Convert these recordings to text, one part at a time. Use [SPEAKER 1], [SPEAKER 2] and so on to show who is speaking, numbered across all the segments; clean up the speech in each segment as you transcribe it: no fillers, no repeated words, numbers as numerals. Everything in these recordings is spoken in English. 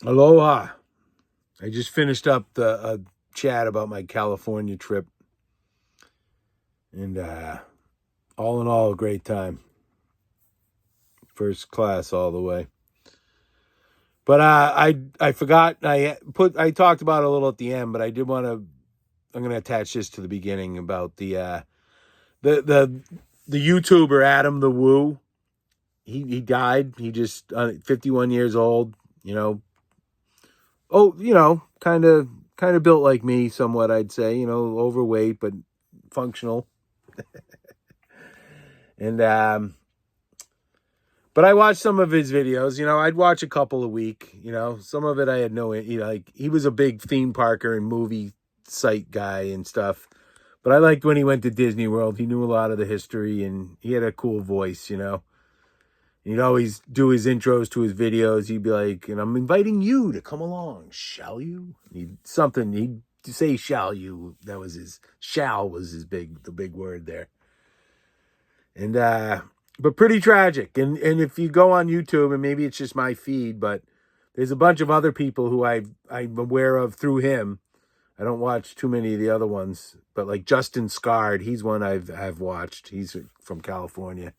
[SPEAKER 1] Aloha. I just finished up the chat about my California trip. And all in all, a great time. First class all the way. But I forgot, I talked about it a little at the end, but I did want to, I'm going to attach this to the beginning about the YouTuber Adam the Woo. He died. He just 51 years old, kind of built like me somewhat, I'd say, overweight but functional. And but I watched some of his videos. I'd watch a couple a week. Some of it I had no, like he was a big theme parker and movie site guy and stuff. But I liked when he went to Disney World. He knew a lot of the history and he had a cool voice. He'd always do his intros to his videos. He'd be like, and I'm inviting you to come along. Shall you? He'd say, shall you? That was the big word there. And, but pretty tragic. And if you go on YouTube, and maybe it's just my feed, but there's a bunch of other people who I'm aware of through him. I don't watch too many of the other ones, but like Justin Scarred, he's one I've watched. He's from California.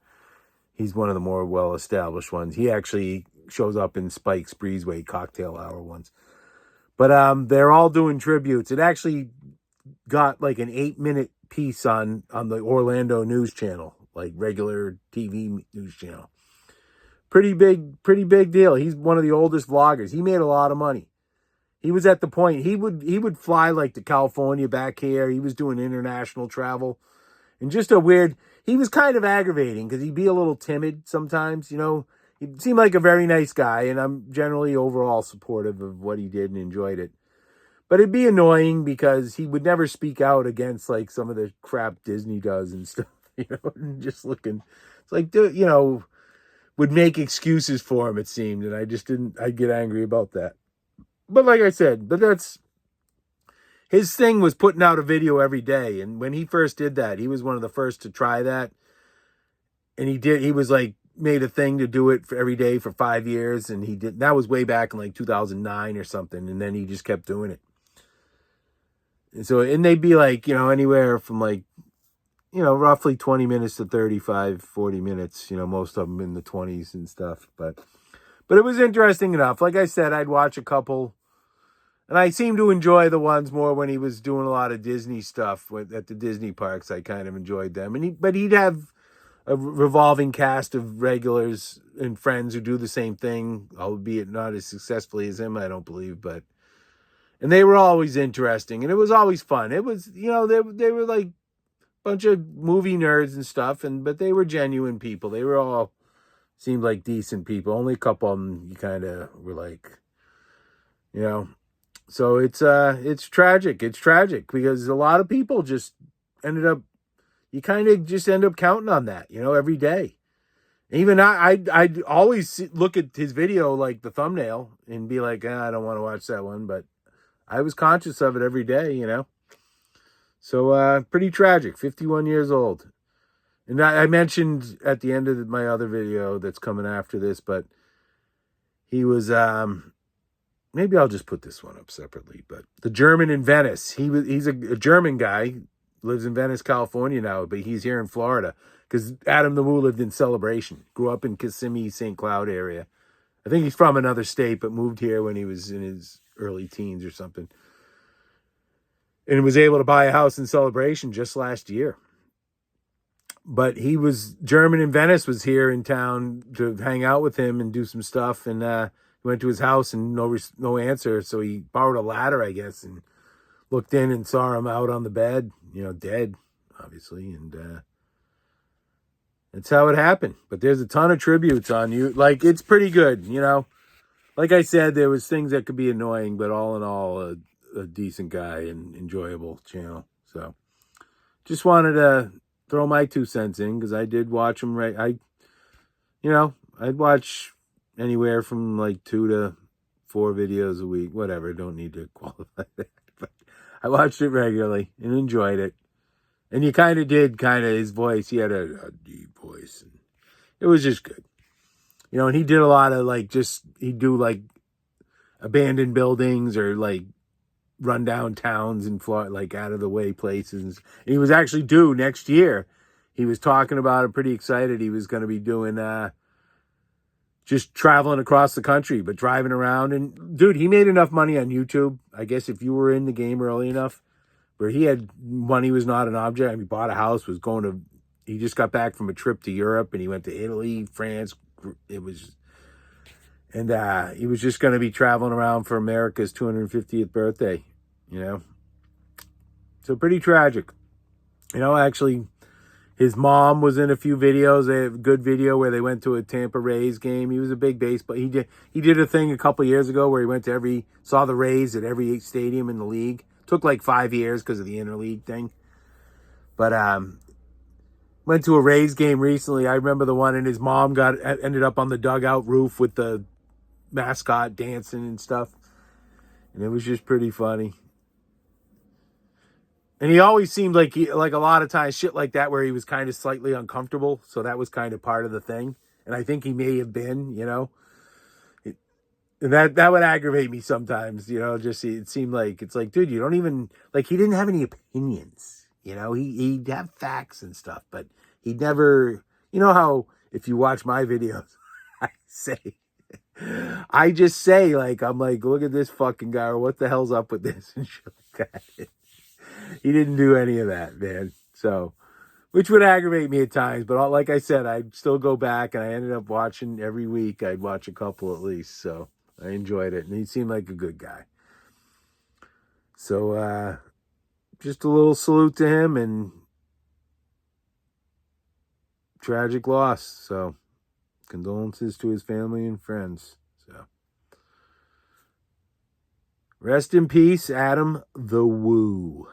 [SPEAKER 1] He's one of the more well-established ones. He actually shows up in Spike's Breezeway cocktail hour ones. But they're all doing tributes. It actually got like an 8-minute piece on the Orlando News Channel, like regular TV news channel. Pretty big deal. He's one of the oldest vloggers. He made a lot of money. He was at the point, he would fly like to California back here. He was doing international travel. And just he was kind of aggravating because he'd be a little timid sometimes, He seemed like a very nice guy, and I'm generally overall supportive of what he did and enjoyed it. But it'd be annoying because he would never speak out against like some of the crap Disney does and stuff, and just looking, it's like, would make excuses for him, it seemed. And I'd get angry about that. But like I said, his thing was putting out a video every day. And when he first did that, he was one of the first to try that. And he was like, made a thing to do it for every day for 5 years. And that was way back in like 2009 or something. And then he just kept doing it. And they'd be like, anywhere from like, roughly 20 minutes to 35, 40 minutes, most of them in the 20s and stuff. But it was interesting enough. Like I said, I'd watch a couple. And I seem to enjoy the ones more when he was doing a lot of Disney stuff at the Disney parks. I kind of enjoyed them. But he'd have a revolving cast of regulars and friends who do the same thing, albeit not as successfully as him, I don't believe. And they were always interesting, and it was always fun. It was, they were like a bunch of movie nerds and stuff, but they were genuine people. They were all seemed like decent people. Only a couple of them you kind of were like, So it's tragic. It's tragic because a lot of people just you kind of just end up counting on that, every day. Even I'd always look at his video, like the thumbnail, and be like, I don't want to watch that one. But I was conscious of it every day, So pretty tragic, 51 years old. And I mentioned at the end of my other video that's coming after this, but he was... maybe I'll just put this one up separately, but the German in Venice, he's a German guy, lives in Venice, California now, but he's here in Florida because Adam the Woo lived in Celebration, grew up in Kissimmee, St. Cloud area. I think he's from another state, but moved here when he was in his early teens or something. And was able to buy a house in Celebration just last year. But German in Venice was here in town to hang out with him and do some stuff. And, he went to his house and no answer. So he borrowed a ladder, I guess, and looked in and saw him out on the bed, dead, obviously. And that's how it happened. But there's a ton of tributes on you. Like, it's pretty good, Like I said, there was things that could be annoying, but all in all, a decent guy and enjoyable channel. So just wanted to throw my 2 cents in because I did watch him. I'd watch anywhere from like 2 to 4 videos a week, whatever. Don't need to qualify that. But I watched it regularly and enjoyed it. And you his voice. He had a deep voice. And it was just good. And he did a lot of he'd do like abandoned buildings or like rundown towns in Florida, like out of the way places. And he was actually due next year. He was talking about it, pretty excited. He was going to be doing just traveling across the country, but driving around. And dude, he made enough money on YouTube. I guess if you were in the game early enough, where he had money was not an object. I mean, he bought a house, was going to. He just got back from a trip to Europe, and he went to Italy, France. It was, and he was just going to be traveling around for America's 250th birthday. You know, so pretty tragic. You know, actually, his mom was in a few videos. They have a good video where they went to a Tampa Rays game. He was a big baseball. He did a thing a couple years ago where he went to saw the Rays at every stadium in the league. Took like 5 years because of the interleague thing. But went to a Rays game recently. I remember the one, and his mom ended up on the dugout roof with the mascot dancing and stuff. And it was just pretty funny. And he always seemed like like a lot of times shit like that where he was kind of slightly uncomfortable. So that was kind of part of the thing. And I think he may have been, you know. And that would aggravate me sometimes, you know, just it seemed like, it's like, dude, you don't even, like, he didn't have any opinions, you know, he'd have facts and stuff, but he'd never, you know how, if you watch my videos, I just say, like, I'm like, look at this fucking guy, or what the hell's up with this, and shit like that. He didn't do any of that, man, so, which would aggravate me at times, but like I said, I'd still go back, and I ended up watching every week, I'd watch a couple at least, so. I enjoyed it, and he seemed like a good guy. So, just a little salute to him, and tragic loss. So, condolences to his family and friends. So, rest in peace, Adam the Woo.